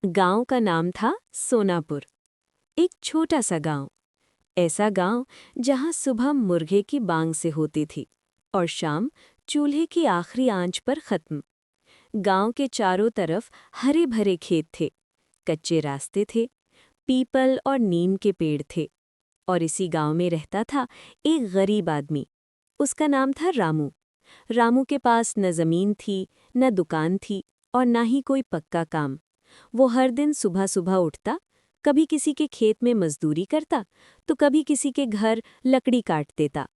गांव का नाम था सोनापुर। एक छोटा सा गांव, ऐसा गांव जहां सुबह मुर्गे की बांग से होती थी और शाम चूल्हे की आखिरी आंच पर खत्म। गांव के चारों तरफ हरे भरे खेत थे, कच्चे रास्ते थे, पीपल और नीम के पेड़ थे। और इसी गांव में रहता था एक गरीब आदमी। उसका नाम था रामू। रामू के पास न जमीन थी, न दुकान थी और न ही कोई पक्का काम। वो हर दिन सुबह सुबह उठता, कभी किसी के खेत में मजदूरी करता तो कभी किसी के घर लकड़ी काट देता।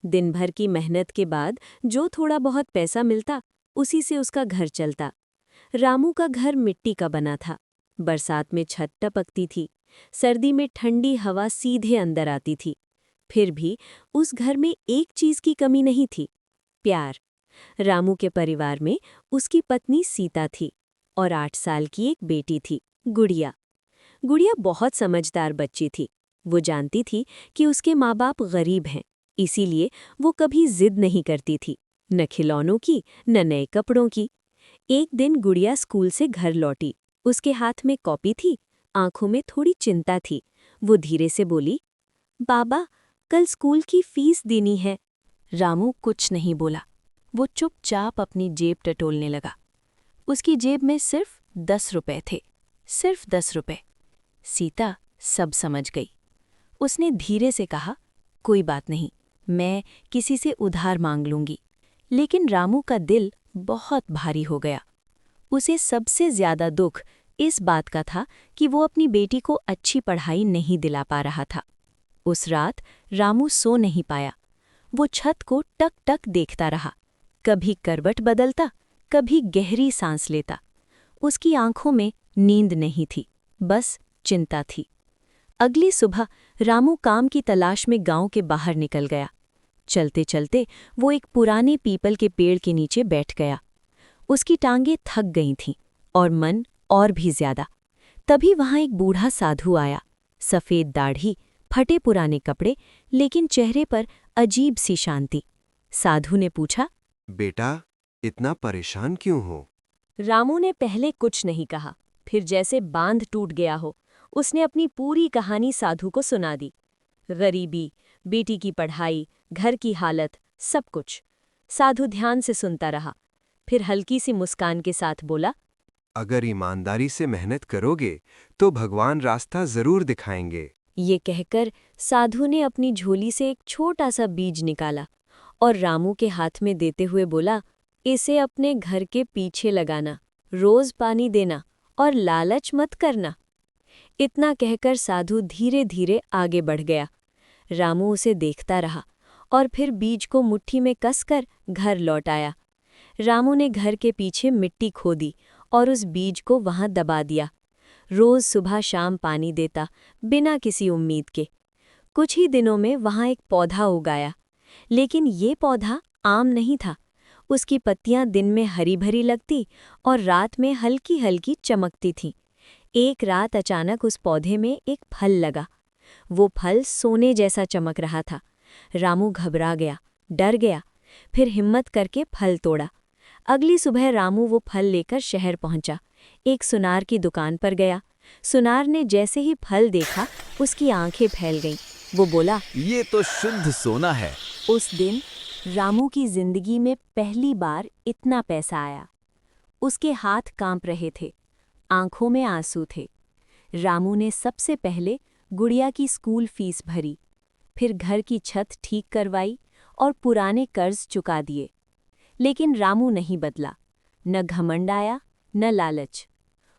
दिन भर की मेहनत के बाद जो थोड़ा बहुत पैसा मिलता, उसी से उसका घर चलता। रामू का घर मिट्टी का बना था। बरसात में छत टपकती थी, सर्दी में ठंडी हवा सीधे अंदर आती थी। फिर भी उस घर में एक चीज की कमी नहीं थी, प्यार। रामू के परिवार में उसकी पत्नी सीता थी और 8 साल की एक बेटी थी, गुड़िया। गुड़िया बहुत समझदार बच्ची थी। वो जानती थी कि उसके माँ बाप गरीब हैं, इसीलिए वो कभी जिद नहीं करती थी, न खिलौनों की न नए कपड़ों की। एक दिन गुड़िया स्कूल से घर लौटी। उसके हाथ में कॉपी थी, आंखों में थोड़ी चिंता थी। वो धीरे से बोली, बाबा, कल स्कूल की फीस देनी है। रामू कुछ नहीं बोला। वो चुपचाप अपनी जेब टटोलने लगा। उसकी जेब में सिर्फ 10 रुपए थे, सिर्फ 10 रुपए। सीता सब समझ गई। उसने धीरे से कहा, कोई बात नहीं, मैं किसी से उधार मांग लूंगी। लेकिन रामू का दिल बहुत भारी हो गया। उसे सबसे ज्यादा दुख इस बात का था कि वो अपनी बेटी को अच्छी पढ़ाई नहीं दिला पा रहा था। उस रात रामू सो नहीं पाया। वो छत को टक टक देखता रहा, कभी करवट बदलता, कभी गहरी सांस लेता। उसकी आंखों में नींद नहीं थी, बस चिंता थी। अगली सुबह रामू काम की तलाश में गांव के बाहर निकल गया। चलते चलते वो एक पुराने पीपल के पेड़ के नीचे बैठ गया। उसकी टांगें थक गई थीं और मन और भी ज्यादा। तभी वहां एक बूढ़ा साधु आया, सफेद दाढ़ी, फटे पुराने कपड़े, लेकिन चेहरे पर अजीब सी शांति। साधु ने पूछा, बेटा, इतना परेशान क्यों हो? रामू ने पहले कुछ नहीं कहा, फिर जैसे बांध टूट गया हो, उसने अपनी पूरी कहानी साधु को सुना दी। गरीबी, बेटी की पढ़ाई, घर की हालत, सब कुछ। साधु ध्यान से सुनता रहा, फिर हल्की सी मुस्कान के साथ बोला, अगर ईमानदारी से मेहनत करोगे तो भगवान रास्ता जरूर दिखाएंगे। ये कहकर साधु ने अपनी झोली से एक छोटा सा बीज निकाला और रामू के हाथ में देते हुए बोला, इसे अपने घर के पीछे लगाना, रोज पानी देना और लालच मत करना। इतना कहकर साधु धीरे धीरे आगे बढ़ गया। रामू उसे देखता रहा और फिर बीज को मुट्ठी में कसकर घर लौट आया। रामू ने घर के पीछे मिट्टी खोदी और उस बीज को वहां दबा दिया। रोज सुबह शाम पानी देता, बिना किसी उम्मीद के। कुछ ही दिनों में वहां एक पौधा उगाया, लेकिन ये पौधा आम नहीं था। उसकी पत्तियां दिन में हरी भरी लगती और रात में हल्की हल्की चमकती थीं। एक रात अचानक उस पौधे में एक फल लगा। वो फल सोने जैसा चमक रहा था। रामू घबरा गया, डर गया, फिर हिम्मत करके फल तोड़ा। अगली सुबह रामू वो फल लेकर शहर पहुंचा। एक सुनार की दुकान पर गया। सुनार ने जैसे ही फल देखा, उसकी आंखें फैल गईं। वो बोला, ये तो शुद्ध सोना है। उस दिन रामू की जिंदगी में पहली बार इतना पैसा आया। उसके हाथ कांप रहे थे, आंखों में आंसू थे। रामू ने सबसे पहले गुड़िया की स्कूल फीस भरी, फिर घर की छत ठीक करवाई और पुराने कर्ज चुका दिए। लेकिन रामू नहीं बदला, न घमंड आया न लालच।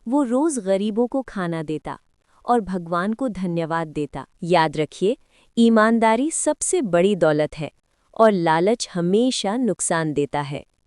वो रोज गरीबों को खाना देता और भगवान को धन्यवाद देता। याद रखिए, ईमानदारी सबसे बड़ी दौलत है और लालच हमेशा नुकसान देता है।